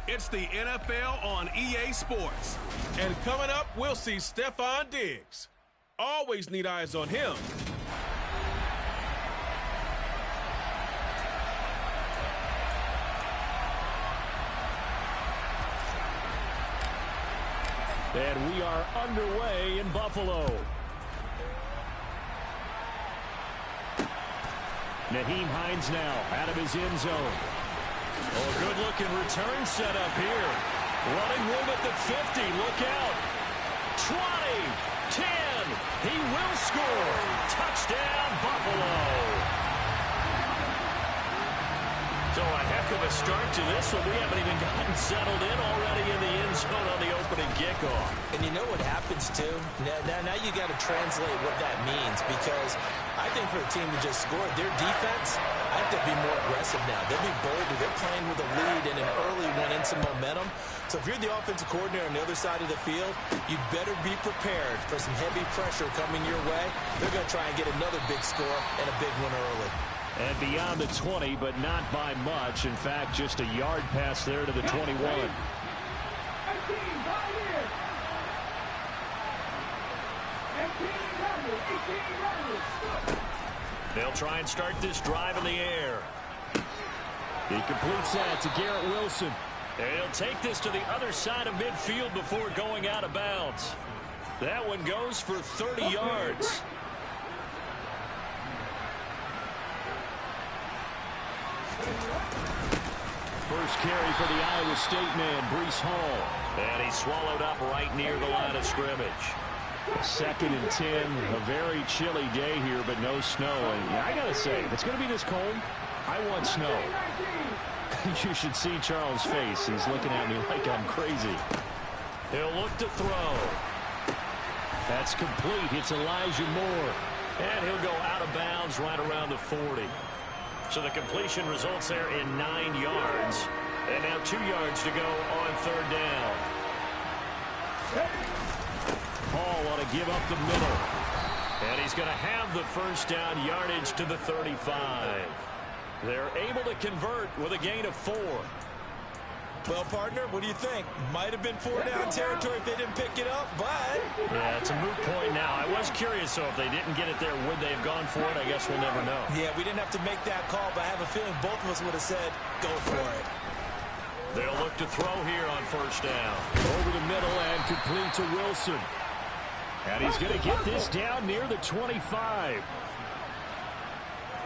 It's the NFL on EA Sports. And coming up, we'll see Stephon Diggs. Always need eyes on him. And we are underway in Buffalo. Nyheim Hines now out of his end zone. Oh, good-looking return set up here. Running room at the 50. Look out. 20, 10. He will score. Touchdown, Buffalo. So a heck of a start to this one. We haven't even gotten settled in already in the end zone on the opening kickoff. And you know what happens, too? Now you got to translate what that means, because I think for the team to just score, their defense, I think they'll be more aggressive now. They'll be bolder. They're playing with a lead and an early one and some momentum. So if you're the offensive coordinator on the other side of the field, you better be prepared for some heavy pressure coming your way. They're going to try and get another big score and a big one early. And beyond the 20, but not by much. In fact, just a yard pass there to the 21. They'll try and start this drive in the air. He completes that to Garrett Wilson. And he'll take this to the other side of midfield before going out of bounds. That one goes for 30 yards. First carry for the Iowa State man, Breece Hall. And he's swallowed up right near the line of scrimmage. 2nd and 10, a very chilly day here, but no snow. And I got to say, if it's going to be this cold, I want snow. You should see Charles' face. He's looking at me like I'm crazy. He'll look to throw. That's complete. It's Elijah Moore. And he'll go out of bounds right around the 40. So the completion results there in 9 yards. And now 2 yards to go on 3rd down. Hall want to give up the middle. And he's going to have the first down yardage to the 35. They're able to convert with a gain of 4. Well, partner, what do you think? Might have been 4-down territory if they didn't pick it up, but... Yeah, it's a moot point now. I was curious, so if they didn't get it there, would they have gone for it? I guess we'll never know. Yeah, we didn't have to make that call, but I have a feeling both of us would have said, go for it. They'll look to throw here on 1st down. Over the middle and complete to Wilson. And he's going to get this down near the 25.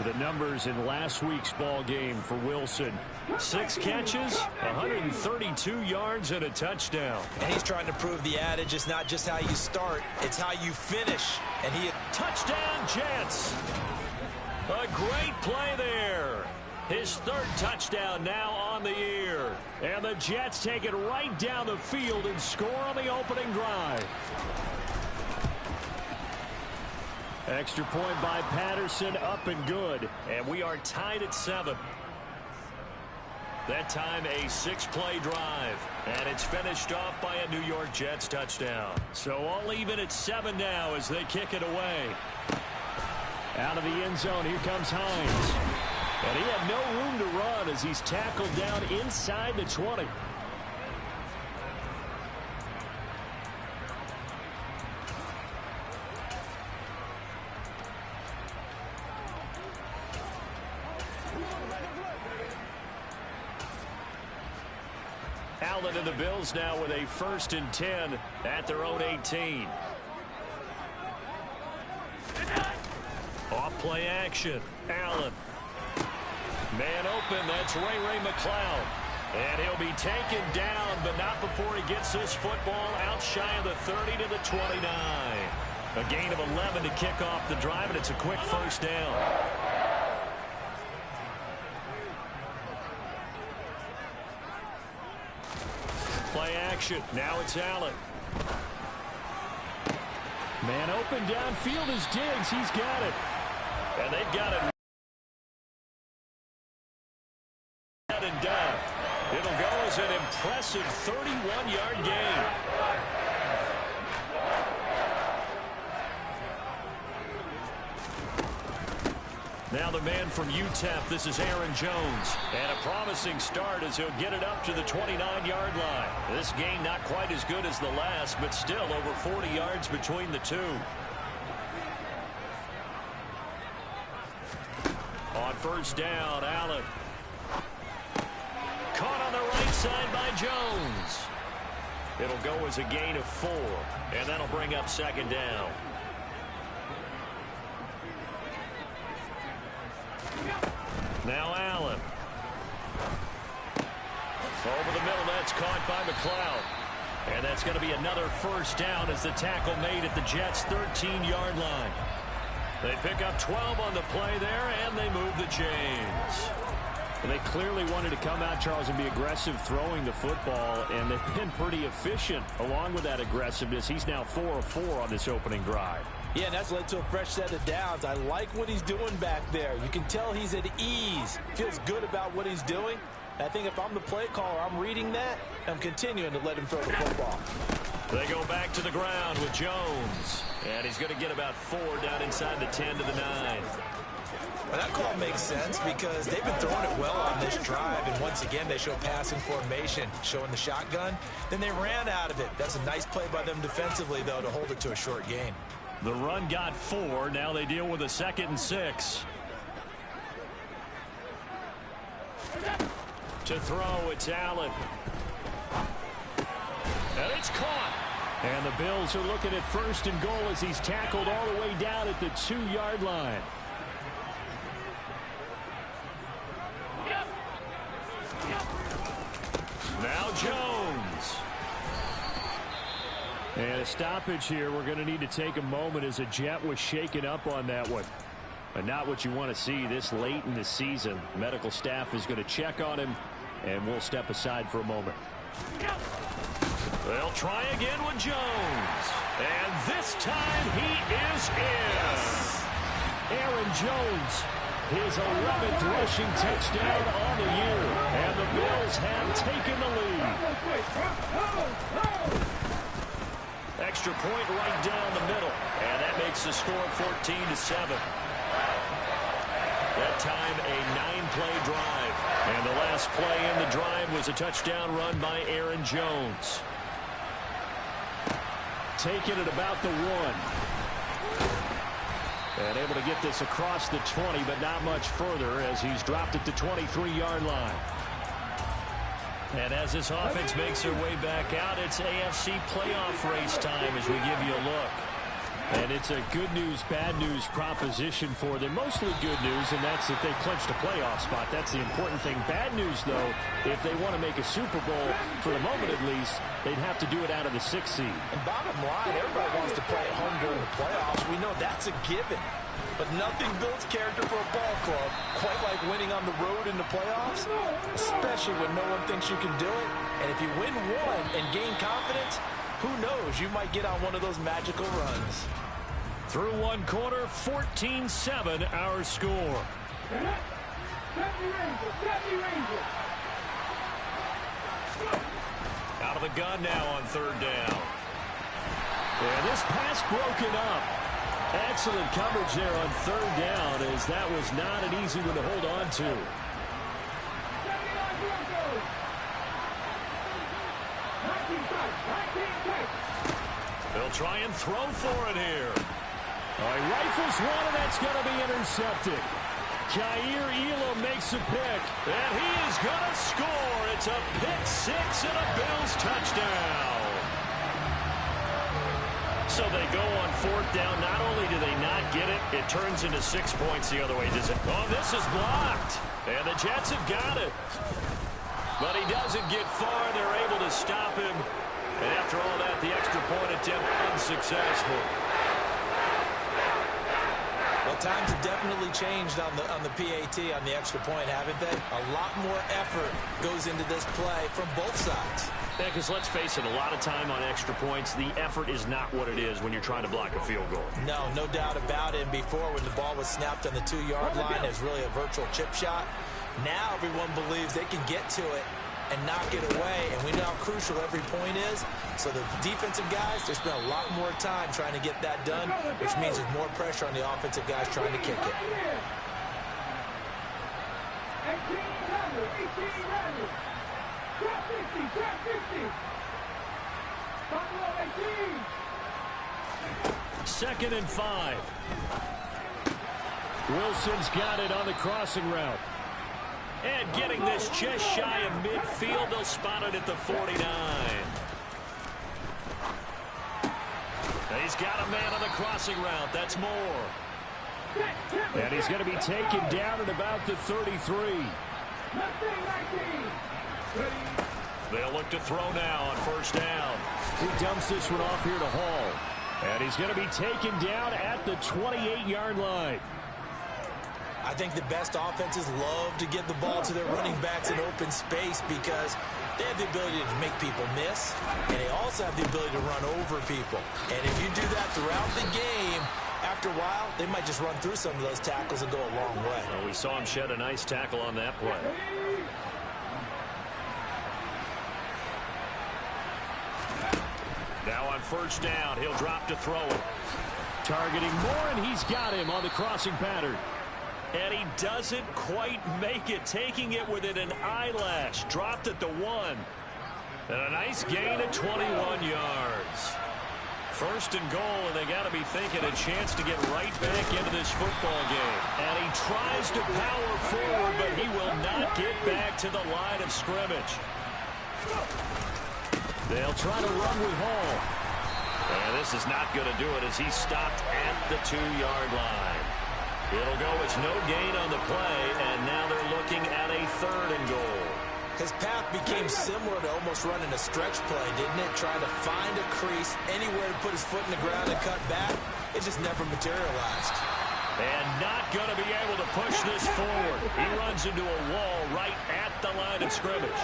The numbers in last week's ball game for Wilson. 6 catches, 132 yards, and a touchdown. And he's trying to prove the adage, it's not just how you start, it's how you finish. And he... Touchdown, Jets! A great play there. His 3rd touchdown now on the year. And the Jets take it right down the field and score on the opening drive. Extra point by Patterson, up and good. And we are tied at 7. That time a 6-play drive. And it's finished off by a New York Jets touchdown. So all even at 7 now as they kick it away. Out of the end zone, here comes Hines. And he had no room to run as he's tackled down inside the 20. Allen and the Bills now with a 1st and 10 at their own 18. Off play action. Allen. Man open. That's Ray McCloud. And he'll be taken down, but not before he gets this football out shy of the 30 to the 29. A gain of 11 to kick off the drive, and it's a quick 1st down. Play action. Now it's Allen. Man open downfield is Diggs. He's got it. And they've got it. And done. It'll go as an impressive 31-yard gain. Now the man from UTEP, this is Aaron Jones. And a promising start as he'll get it up to the 29-yard line. This gain not quite as good as the last, but still over 40 yards between the two. On first down, Allen. Caught on the right side by Jones. It'll go as a gain of 4, and that'll bring up second down. Now Allen. Over the middle, that's caught by McLeod. And that's going to be another first down as the tackle made at the Jets' 13-yard line. They pick up 12 on the play there, and they move the chains. Well, they clearly wanted to come out, Charles, and be aggressive throwing the football, and they've been pretty efficient along with that aggressiveness. He's now 4 of 4 on this opening drive. Yeah, and that's led to a fresh set of downs. I like what he's doing back there. You can tell he's at ease. Feels good about what he's doing. I think if I'm the play caller, I'm reading that. I'm continuing to let him throw the football. They go back to the ground with Jones. And he's going to get about 4 down inside the 10 to the 9. Well, that call makes sense because they've been throwing it well on this drive. And once again, they show passing formation, showing the shotgun. Then they ran out of it. That's a nice play by them defensively, though, to hold it to a short gain. The run got 4. Now they deal with a 2nd and 6. To throw, it's Allen. And it's caught. And the Bills are looking at 1st and goal as he's tackled all the way down at the 2-yard line. Now Jones. And a stoppage here. We're going to need to take a moment as a Jet was shaken up on that one. But not what you want to see this late in the season. Medical staff is going to check on him, and we'll step aside for a moment. They'll try again with Jones. And this time he is in. Aaron Jones, his 11th rushing touchdown on the year. And the Bills have taken the lead. Extra point right down the middle. And that makes the score 14-7. That time a 9-play drive. And the last play in the drive was a touchdown run by Aaron Jones. Taking it about the 1. And able to get this across the 20, but not much further as he's dropped at the 23-yard line. And as this offense makes their way back out, it's AFC playoff race time as we give you a look. And it's a good news, bad news proposition for them. Mostly good news, and that's that they clinched a playoff spot. That's the important thing. Bad news, though, if they want to make a Super Bowl, for the moment at least, they'd have to do it out of the 6th seed. And bottom line, everybody wants to play at home during the playoffs. We know that's a given. But nothing builds character for a ball club quite like winning on the road in the playoffs, especially when no one thinks you can do it. And if you win one and gain confidence, who knows? You might get on one of those magical runs. Through one quarter, 14-7 our score. Out of the gun now on 3rd down. And this pass broken up. Excellent coverage there on 3rd down as that was not an easy one to hold on to. They'll try and throw for it here. He rifles one, and that's going to be intercepted. Jair Elam makes a pick. And he is going to score. It's a pick 6 and a Bills touchdown. So they go on 4th down. Not only do they not get it, it turns into 6 points the other way, does it? Oh, this is blocked. And the Jets have got it. But he doesn't get far. They're able to stop him. And after all that, the extra point attempt unsuccessful. Well, times have definitely changed on the PAT, on the extra point, haven't they? A lot more effort goes into this play from both sides. Yeah, because let's face it, a lot of time on extra points, the effort is not what it is when you're trying to block a field goal. No doubt about it. And before, when the ball was snapped on the 2-yard line, it was really a virtual chip shot. Now everyone believes they can get to it and knock it away, and we know how crucial every point is. So the defensive guys, they spend a lot more time trying to get that done, which means there's more pressure on the offensive guys trying to kick it. Second and 5. Wilson's got it on the crossing route. And getting this just shy of midfield. They'll spot it at the 49. He's got a man on the crossing route. That's Moore. And he's going to be taken down at about the 33. They'll look to throw now on first down. He dumps this one off here to Hall. And he's going to be taken down at the 28-yard line. I think the best offenses love to give the ball to their running backs in open space because they have the ability to make people miss, and they also have the ability to run over people. And if you do that throughout the game, after a while, they might just run through some of those tackles and go a long way. Well, we saw him shed a nice tackle on that play. Now on first down, he'll drop to throw it. Targeting Moore, and he's got him on the crossing pattern. And he doesn't quite make it, taking it within an eyelash. Dropped at the 1. And a nice gain of 21 yards. First and goal, and they got to be thinking a chance to get right back into this football game. And he tries to power forward, but he will not get back to the line of scrimmage. They'll try to run with Hall. And this is not going to do it as he's stopped at the 2-yard line. It'll go, it's no gain on the play, and now they're looking at a third and goal. His path became similar to almost running a stretch play, didn't it? Trying to find a crease, anywhere to put his foot in the ground and cut back. It just never materialized. And not going to be able to push this forward. He runs into a wall right at the line of scrimmage.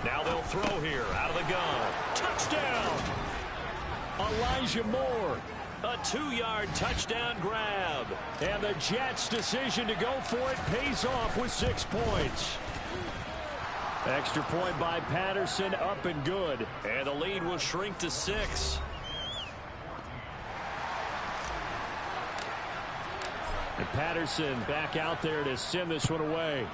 Now they'll throw here out of the gun. Touchdown! Elijah Moore. A 2-yard touchdown grab. And the Jets' decision to go for it pays off with 6 points. Extra point by Patterson, up and good. And the lead will shrink to 6. And Patterson back out there to send this one away.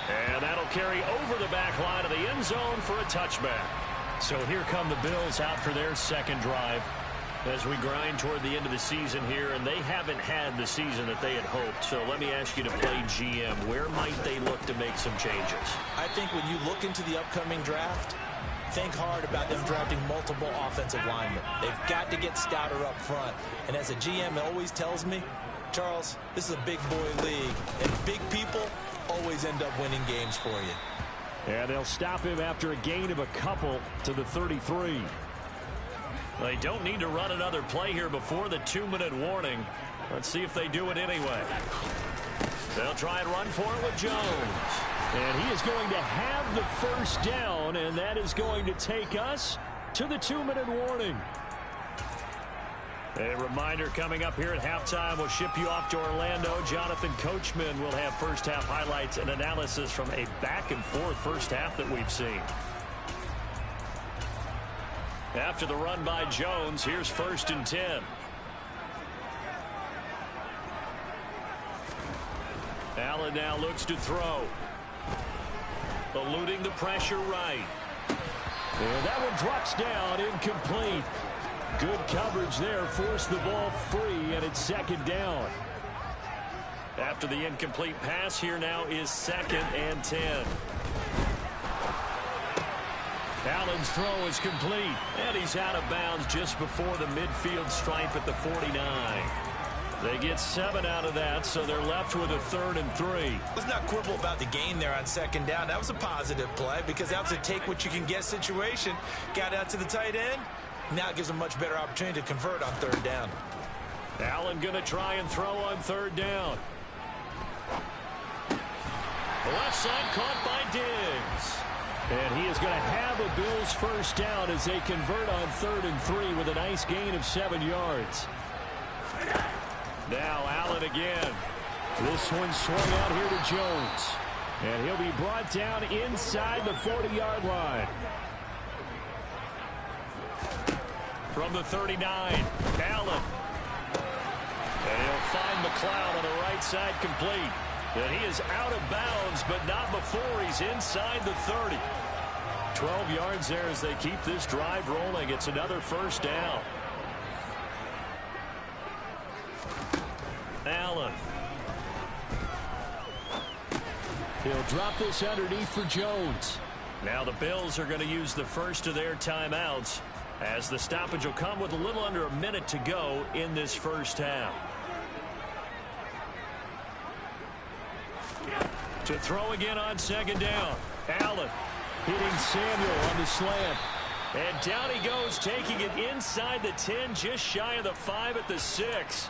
And that'll carry over the back line of the end zone for a touchback. So here come the Bills out for their second drive. As we grind toward the end of the season here, and they haven't had the season that they had hoped. So let me ask you to play GM. Where might they look to make some changes? I think when you look into the upcoming draft, think hard about them drafting multiple offensive linemen. They've got to get stouter up front. And as a GM always tells me, Charles, this is a big boy league, and big people always end up winning games for you. And they'll stop him after a gain of a couple to the 33. They don't need to run another play here before the 2-minute warning. Let's see if they do it anyway. They'll try and run for it with Jones. And he is going to have the first down, and that is going to take us to the 2-minute warning. A reminder coming up here at halftime. We'll ship you off to Orlando. Jonathan Coachman will have first-half highlights and analysis from a back-and-forth first half that we've seen. After the run by Jones, here's 1st and 10. Allen now looks to throw. Eluding the pressure right. And that one drops down, incomplete. Good coverage there, forced the ball free, and it's 2nd down. After the incomplete pass, here now is 2nd and 10. Allen's throw is complete. And he's out of bounds just before the midfield stripe at the 49. They get 7 out of that, so they're left with a 3rd and 3. Let's not quibble about the gain there on 2nd down. That was a positive play because that was a take-what-you-can-get situation. Got out to the tight end. Now it gives them a much better opportunity to convert on 3rd down. Allen going to try and throw on 3rd down. The left side caught by Diggs. And he is going to have a Bills first down as they convert on 3rd and 3 with a nice gain of 7 yards. Now Allen again. This one swung out here to Jones. And he'll be brought down inside the 40-yard line. from the 39. Allen. And he'll find McLeod on the right side complete. And he is out of bounds, but not before he's inside the 30. 12 yards there as they keep this drive rolling. It's another first down. Allen. He'll drop this underneath for Jones. Now the Bills are going to use the first of their timeouts as the stoppage will come with a little under a minute to go in this first half. To throw again on second down. Allen hitting Samuel on the slant. And down he goes, taking it inside the 10, just shy of the 5 at the 6.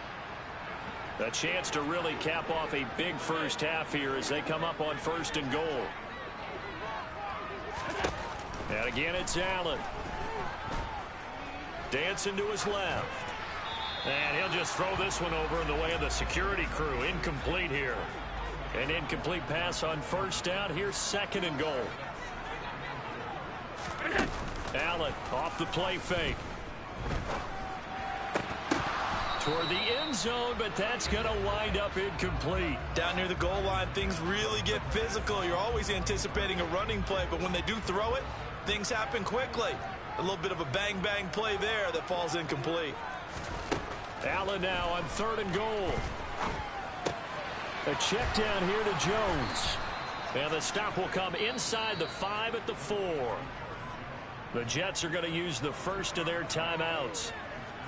A chance to really cap off a big first half here as they come up on 1st and goal. And again, it's Allen. Dancing to his left. And he'll just throw this one over in the way of the security crew. Incomplete here. An incomplete pass on 1st down. Here's 2nd and goal. Allen off the play fake. Toward the end zone, but that's going to wind up incomplete. Down near the goal line, things really get physical. You're always anticipating a running play, but when they do throw it, things happen quickly. A little bit of a bang-bang play there that falls incomplete. Allen now on 3rd and goal. A check down here to Jones. And the stop will come inside the 5 at the 4. The Jets are going to use the first of their timeouts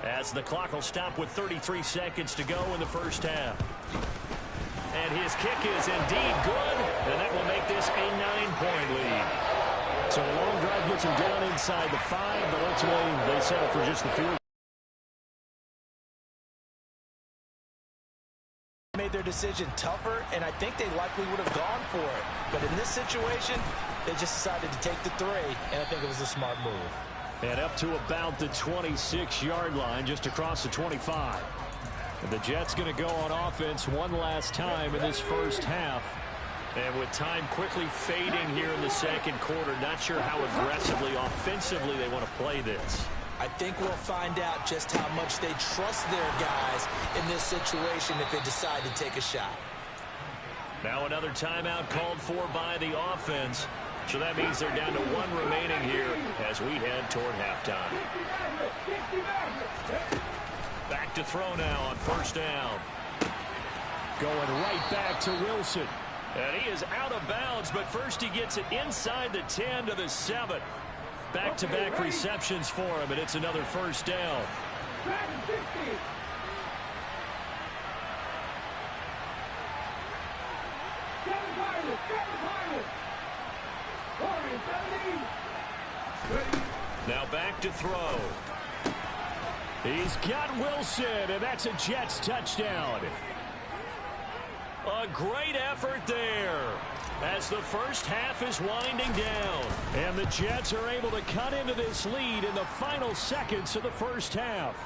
as the clock will stop with 33 seconds to go in the first half. And his kick is indeed good, and that will make this a 9-point lead. So a long drive gets him down inside the 5, but ultimately they settle for just the field. Made their decision tougher, and I think they likely would have gone for it. But in this situation, they just decided to take the 3, and I think it was a smart move. And up to about the 26-yard line, just across the 25. And the Jets going to go on offense one last time in this first half. And with time quickly fading here in the second quarter, not sure how aggressively, offensively they want to play this. I think we'll find out just how much they trust their guys in this situation if they decide to take a shot. Now another timeout called for by the offense. So that means they're down to 1 remaining here as we head toward halftime. Back to throw now on 1st down. Going right back to Wilson. And he is out of bounds, but first he gets it inside the 10 to the 7. Back-to-back receptions for him, and it's another first down. Now back to throw. He's got Wilson, and that's a Jets touchdown. A great effort there as the first half is winding down. And the Jets are able to cut into this lead in the final seconds of the first half.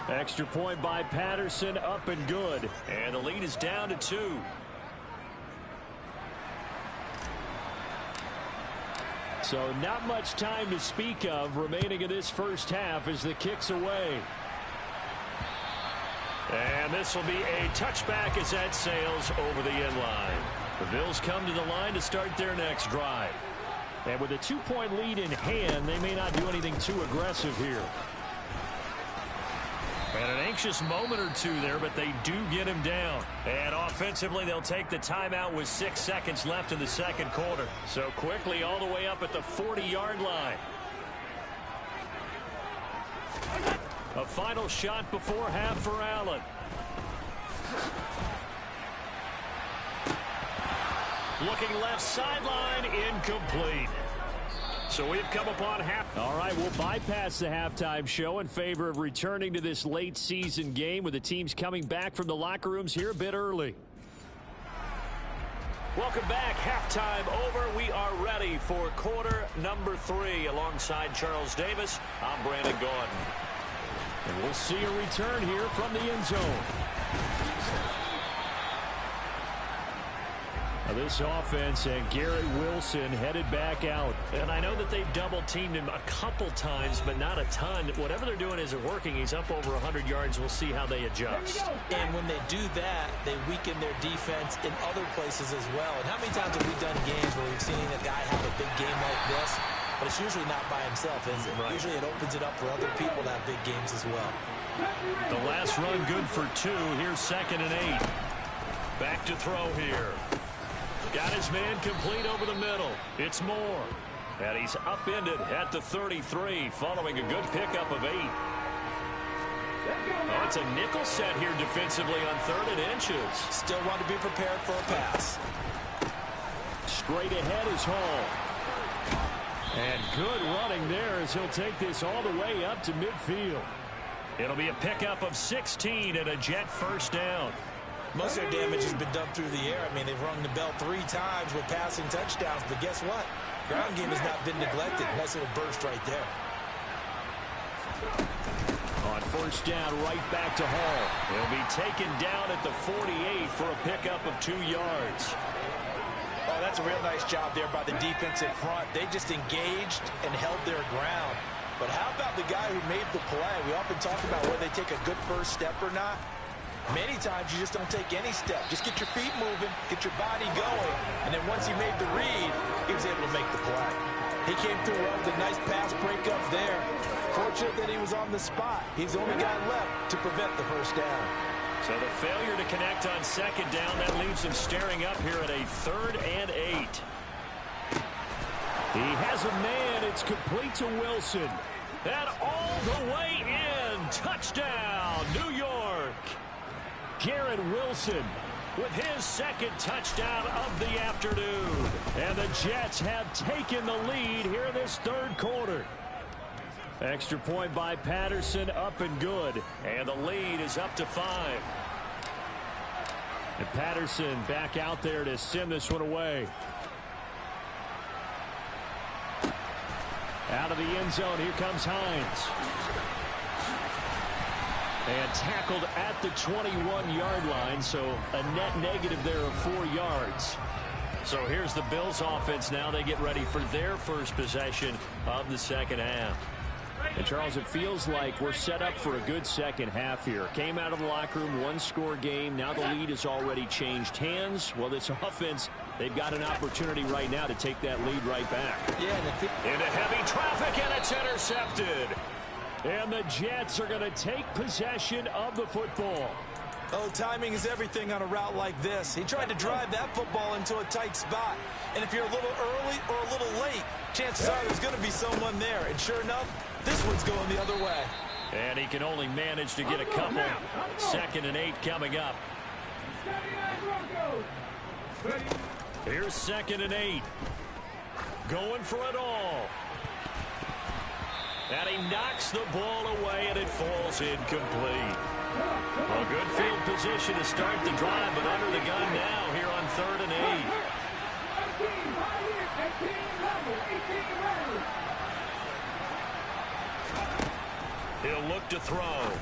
Extra point by Patterson, up and good. And the lead is down to 2. So not much time to speak of remaining in this first half as the kick's away. And this will be a touchback as that sails over the end line. The Bills come to the line to start their next drive. And with a 2-point lead in hand, they may not do anything too aggressive here. And an anxious moment or two there, but they do get him down. And offensively, they'll take the timeout with 6 seconds left in the second quarter. So quickly all the way up at the 40-yard line. A final shot before half for Allen. Looking left sideline, incomplete. So we've come upon half. All right, we'll bypass the halftime show in favor of returning to this late season game with the teams coming back from the locker rooms here a bit early. Welcome back. Halftime over. We are ready for quarter number 3 alongside Charles Davis. I'm Brandon Gordon. And we'll see a return here from the end zone. this offense, and Garrett Wilson headed back out. And I know that they've double-teamed him a couple times, but not a ton. Whatever they're doing isn't working. He's up over 100 yards. We'll see how they adjust. And when they do that, they weaken their defense in other places as well. And how many times have we done games where we've seen a guy have a big game like this? But it's usually not by himself, is it? Right. Usually it opens it up for other people to have big games as well. The last run good for 2. Here's 2nd and 8. Back to throw here. Got his man complete over the middle. It's Moore. And he's upended at the 33 following a good pickup of 8. Oh, it's a nickel set here defensively on 3rd and inches. Still want to be prepared for a pass. Straight ahead is Hall. And good running there as he'll take this all the way up to midfield. It'll be a pickup of 16 and a Jet first down. Most of their damage has been done through the air. I mean, they've rung the bell 3 times with passing touchdowns, but guess what? Ground game has not been neglected. Nice little burst right there. On first down, right back to Hall. He'll be taken down at the 48 for a pickup of 2 yards. Oh, that's a real nice job there by the defensive front. They just engaged and held their ground. But how about the guy who made the play? We often talk about whether they take a good first step or not. Many times you just don't take any step. Just get your feet moving, get your body going, and then once he made the read, he was able to make the play. He came through well with a nice pass breakup there. Fortunate that he was on the spot. He's the only guy left to prevent the first down. So the failure to connect on 2nd down, that leaves him staring up here at a 3rd and 8. He has a man. It's complete to Wilson. And all the way in. Touchdown, New York. Garrett Wilson with his 2nd touchdown of the afternoon. And the Jets have taken the lead here in this 3rd quarter. Extra point by Patterson, up and good. And the lead is up to 5. And Patterson back out there to send this one away. Out of the end zone, here comes Hines. And tackled at the 21-yard line, so a net negative there of 4 yards. So here's the Bills offense now. They get ready for their first possession of the 2nd half. And, Charles, it feels like we're set up for a good second half here. Came out of the locker room, 1-score game. Now the lead has already changed hands. Well, this offense, they've got an opportunity right now to take that lead right back. Yeah, into heavy traffic, and it's intercepted. And the Jets are going to take possession of the football. Oh, timing is everything on a route like this. He tried to drive that football into a tight spot. And if you're a little early or a little late, chances are there's going to be someone there. And sure enough, this one's going the other way. And he can only manage to get a couple. 2nd and 8 coming up. Here's 2nd and 8. Going for it all. And he knocks the ball away, and it falls incomplete. A good field position to start the drive, but under the gun now here on 3rd and 8. He'll look to throw.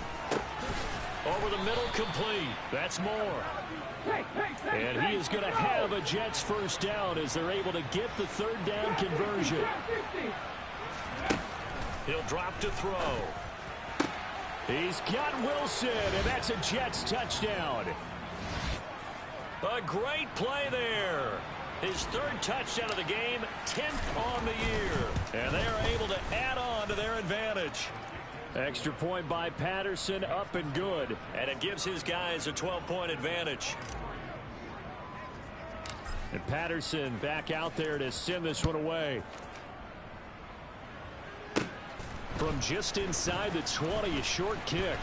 Over the middle, complete. That's Moore. And he is going to have a Jets first down as they're able to get the 3rd down conversion. He'll drop to throw. He's got Wilson, and that's a Jets touchdown. A great play there. His 3rd touchdown of the game, 10th on the year. And they are able to add on to their advantage. Extra point by Patterson, up and good. And it gives his guys a 12-point advantage. And Patterson back out there to send this one away. From just inside the 20, a short kick.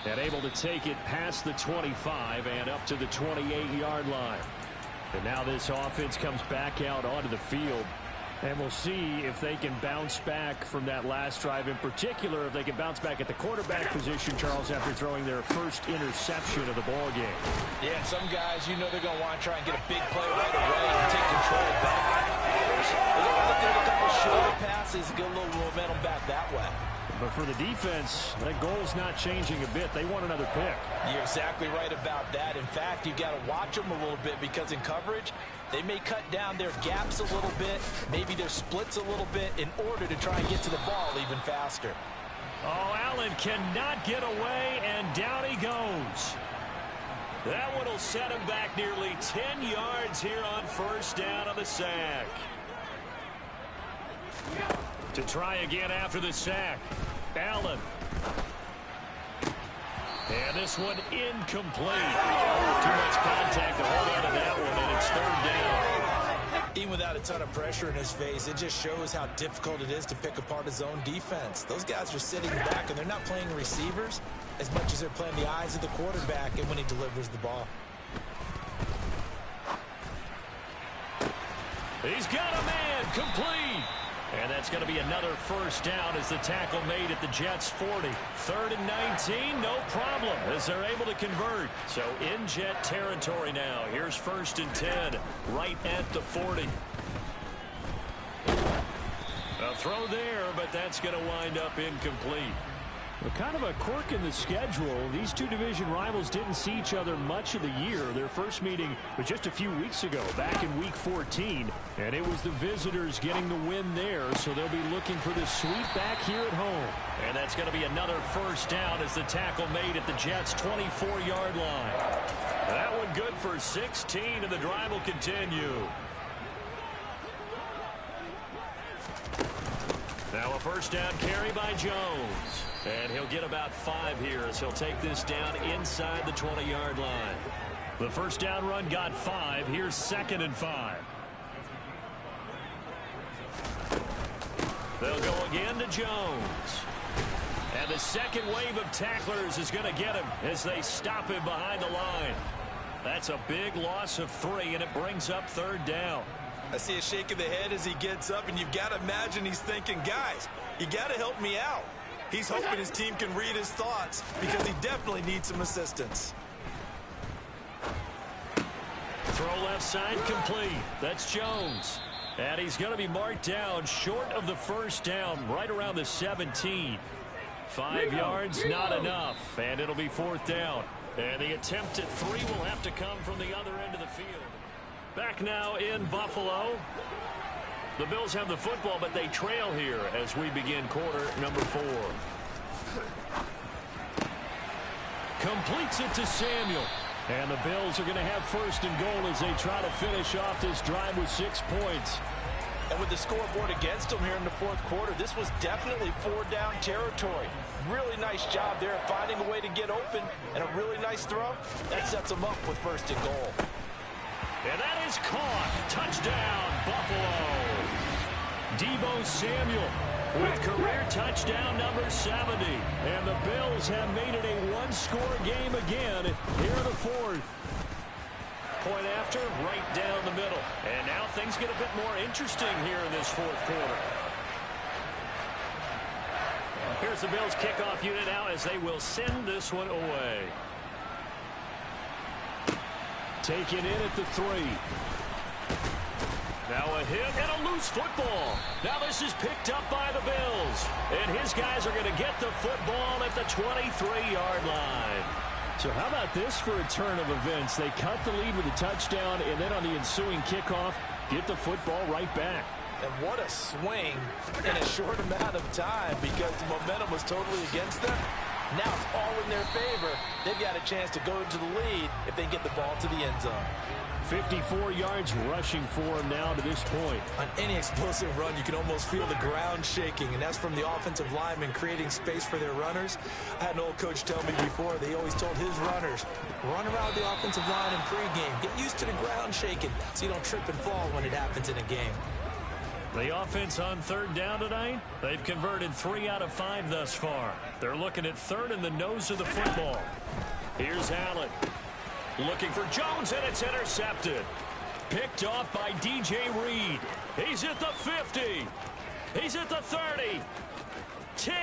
And able to take it past the 25 and up to the 28-yard line. And now this offense comes back out onto the field. And we'll see if they can bounce back from that last drive. In particular, if they can bounce back at the quarterback position, Charles, after throwing their first interception of the ball game. Yeah, some guys, you know they're going to want to try and get a big play right away and take control back. They're going to look at a couple shorter passes, get a little momentum back that way. But for the defense, that goal's not changing a bit. They want another pick. You're exactly right about that. In fact, you've got to watch them a little bit because in coverage, they may cut down their gaps a little bit, maybe their splits a little bit in order to try and get to the ball even faster. Oh, Allen cannot get away, and down he goes. That one will set him back nearly 10 yards here on first down on the sack. To try again after the sack. Allen. And this one incomplete. Too much contact to hold on to that one, and it's third down. Even without a ton of pressure in his face, it just shows how difficult it is to pick apart his own defense. Those guys are sitting back, and they're not playing receivers as much as they're playing the eyes of the quarterback and when he delivers the ball. He's got a man complete. And that's going to be another first down as the tackle made at the Jets' 40. 3rd and 19, no problem as they're able to convert. So in Jet territory now. Here's 1st and 10 right at the 40. A throw there, but that's going to wind up incomplete. Well, kind of a quirk in the schedule. These two division rivals didn't see each other much of the year. Their first meeting was just a few weeks ago, back in Week 14. And it was the visitors getting the win there, so they'll be looking for the sweep back here at home. And that's going to be another first down as the tackle made at the Jets' 24-yard line. That one good for 16, and the drive will continue. Now a first down carry by Jones. And he'll get about 5 here as he'll take this down inside the 20-yard line. The first down run got 5. Here's 2nd and 5. They'll go again to Jones. And the second wave of tacklers is going to get him as they stop him behind the line. That's a big loss of 3, and it brings up 3rd down. I see a shake of the head as he gets up, and you've got to imagine he's thinking, guys, you got to help me out. He's hoping his team can read his thoughts because he definitely needs some assistance. Throw left side complete. That's Jones. And he's going to be marked down short of the first down, right around the 17. 5 yards, not enough. And it'll be 4th down. And the attempt at 3 will have to come from the other end of the field. Back now in Buffalo. The Bills have the football, but they trail here as we begin quarter number 4. Completes it to Samuel. And the Bills are going to have 1st and goal as they try to finish off this drive with 6 points. And with the scoreboard against them here in the 4th quarter, this was definitely 4-down territory. Really nice job there finding a way to get open, and a really nice throw. That sets them up with 1st and goal. And that is caught. Touchdown, Buffalo. Deebo Samuel with career touchdown number 70. And the Bills have made it a 1-score game again here in the 4th. Point after, right down the middle. And now things get a bit more interesting here in this 4th quarter. Here's the Bills kickoff unit now as they will send this one away. Taken in at the 3. Now a hit and a loose football. Now this is picked up by the Bills. And his guys are going to get the football at the 23-yard line. So how about this for a turn of events? They cut the lead with a touchdown, and then on the ensuing kickoff, get the football right back. And what a swing in a short amount of time because the momentum was totally against them. Now it's all in their favor. They've got a chance to go into the lead if they get the ball to the end zone. 54 yards rushing for him now to this point. On any explosive run, you can almost feel the ground shaking, and that's from the offensive linemen creating space for their runners. I had an old coach tell me before, they always told his runners, run around the offensive line in pregame. Get used to the ground shaking so you don't trip and fall when it happens in a game. The offense on 3rd down tonight, they've converted 3 out of 5 thus far. They're looking at 3rd in the nose of the football. Here's Allen. Looking for Jones, and it's intercepted. Picked off by DJ Reed. He's at the 50. He's at the 30. 10,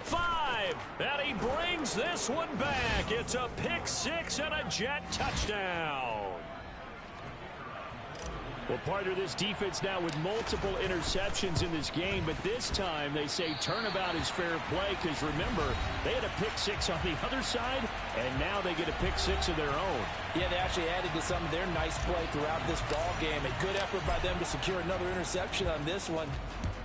5, and he brings this one back. It's a pick 6 and a Jet touchdown. Well, partner, this defense now with multiple interceptions in this game, but this time they say turnabout is fair play because, remember, they had a pick six on the other side, and now they get a pick six of their own. Yeah, they actually added to some of their nice play throughout this ball game. A good effort by them to secure another interception on this one.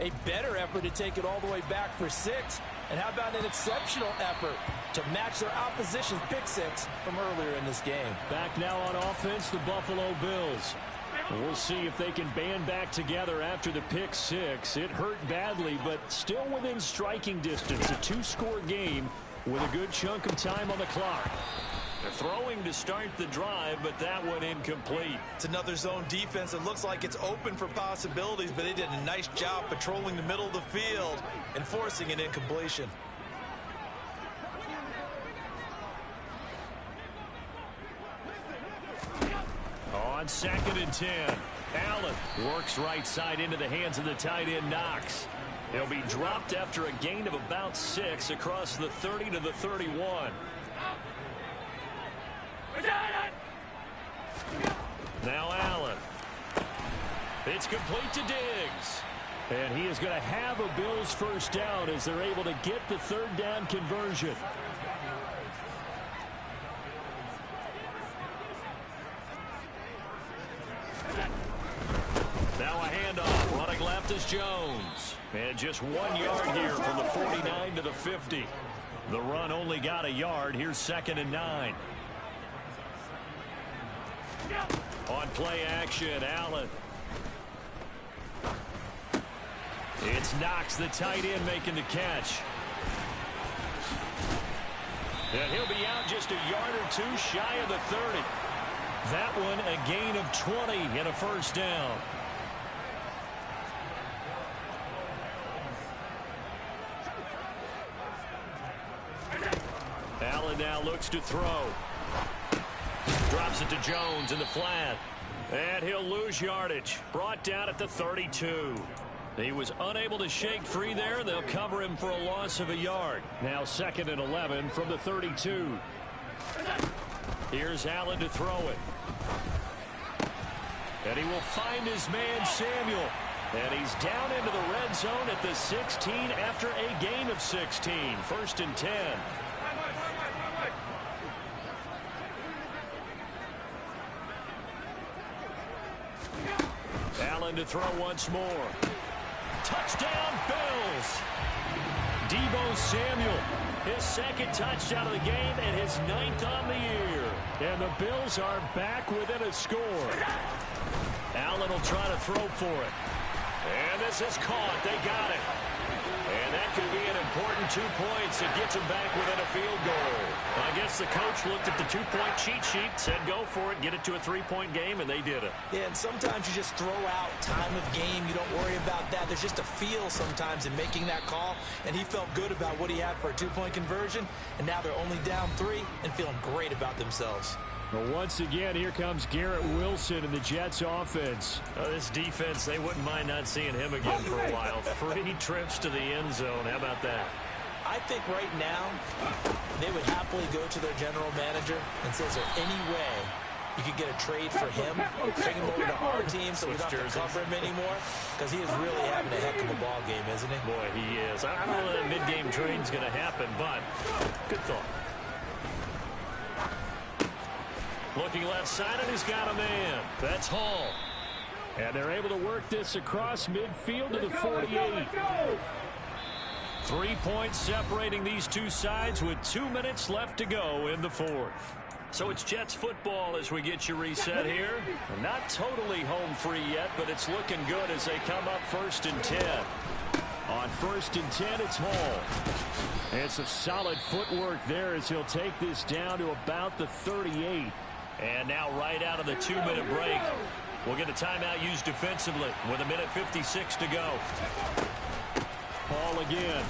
A better effort to take it all the way back for 6. And how about an exceptional effort to match their opposition's pick six from earlier in this game? Back now on offense, the Buffalo Bills. We'll see if they can band back together after the pick six. It hurt badly, but still within striking distance. A 2-score game with a good chunk of time on the clock. They're throwing to start the drive, but that one incomplete. It's another zone defense. It looks like it's open for possibilities, but they did a nice job patrolling the middle of the field and forcing an incompletion. On 2nd and 10, Allen works right side into the hands of the tight end Knox. He'll be dropped after a gain of about 6 across the 30 to the 31. Now Allen. It's complete to Diggs. And he is going to have a Bills first down as they're able to get the 3rd down conversion. Now a handoff. Running left is Jones. And just 1 yard here from the 49 to the 50. The run only got a yard. Here's 2nd and 9. On play action, Allen. It's Knox, the tight end, making the catch. And he'll be out just a yard or 2 shy of the 30. That one a gain of 20 and a first down. Allen now looks to throw. Drops it to Jones in the flat. And he'll lose yardage. Brought down at the 32. He was unable to shake free there. They'll cover him for a loss of a yard. Now 2nd and 11 from the 32. Here's Allen to throw it. And he will find his man Samuel. And he's down into the red zone at the 16 after a gain of 16. 1st and 10. Allen to throw once more. Touchdown, Bills. Deebo Samuel, his 2nd touchdown of the game and his 9th on the year. And the Bills are back within a score. Allen will try to throw for it. And this is caught. They got it. And that could be an important 2 points that gets them back within a field goal. I guess the coach looked at the 2-point cheat sheet, said go for it, get it to a 3-point game, and they did it. Yeah, and sometimes you just throw out time of game. You don't worry about that. There's just a feel sometimes in making that call, and he felt good about what he had for a 2-point conversion, and now they're only down 3 and feeling great about themselves. Well, once again, here comes Garrett Wilson in the Jets offense. This defense, they wouldn't mind not seeing him again for a while. 3 trips to the end zone. How about that? I think right now they would happily go to their general manager and say, is there any way you could get a trade for him, bring him over to our team so we don't have to cover him anymore? Because he is really having a heck of a ball game, isn't he? Boy, he is. I don't know that mid-game trade's going to happen, but good thought. Looking left side, and he's got a man. That's Hall. And they're able to work this across midfield to the 48. 3 points separating these two sides with 2 minutes left to go in the 4th. So it's Jets football as we get you reset here. Not totally home free yet, but it's looking good as they come up 1st and 10. On 1st and 10, it's Hall. And some solid footwork there as he'll take this down to about the 38. And now right out of the 2-minute break, we'll get a timeout used defensively with 1:56 to go. Hall again.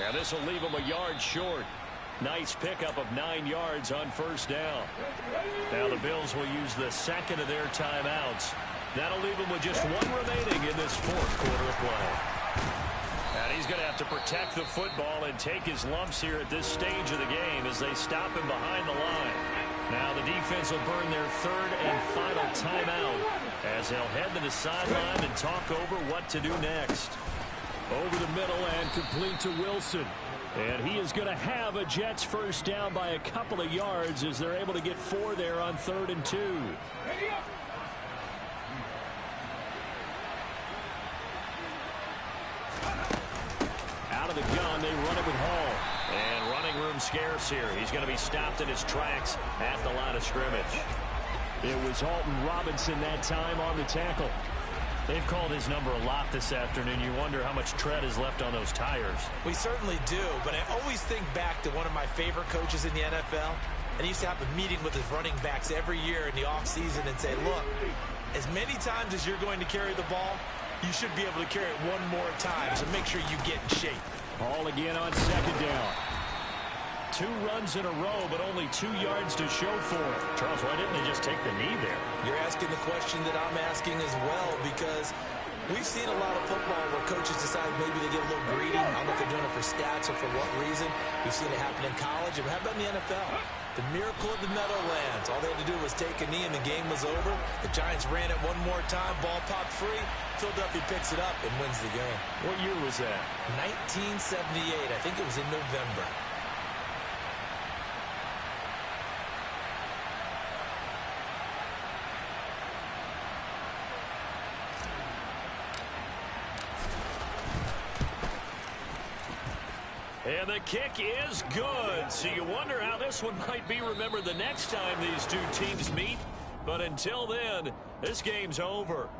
And this will leave him a yard short. Nice pickup of 9 yards on 1st down. Now the Bills will use the 2nd of their timeouts. That'll leave them with just 1 remaining in this 4th quarter of play. And he's going to have to protect the football and take his lumps here at this stage of the game as they stop him behind the line. Now the defense will burn their third and final timeout as they'll head to the sideline and talk over what to do next. Over the middle and complete to Wilson. And he is going to have a Jets first down by a couple of yards as they're able to get 4 there on 3rd and 2. Out of the gun, they run it with Hall. And running room scarce here. He's going to be stopped in his tracks at the line of scrimmage. It was Alton Robinson that time on the tackle. They've called his number a lot this afternoon. You wonder how much tread is left on those tires. We certainly do, but I always think back to one of my favorite coaches in the NFL. And he used to have a meeting with his running backs every year in the offseason and say, look, as many times as you're going to carry the ball, you should be able to carry it one more time, so make sure you get in shape. Ball again on 2nd down. 2 runs in a row, but only 2 yards to show for it. Charles, why didn't they just take the knee there? You're asking the question that I'm asking as well, because we've seen a lot of football where coaches decide maybe they get a little greedy. I don't know if they're doing it for stats or for what reason. We've seen it happen in college. And how about in the NFL? The miracle of the Meadowlands. All they had to do was take a knee and the game was over. The Giants ran it one more time. Ball popped free. Philadelphia picks it up and wins the game. What year was that? 1978. I think it was in November. And the kick is good. So you wonder how this one might be remembered the next time these two teams meet. But until then, this game's over.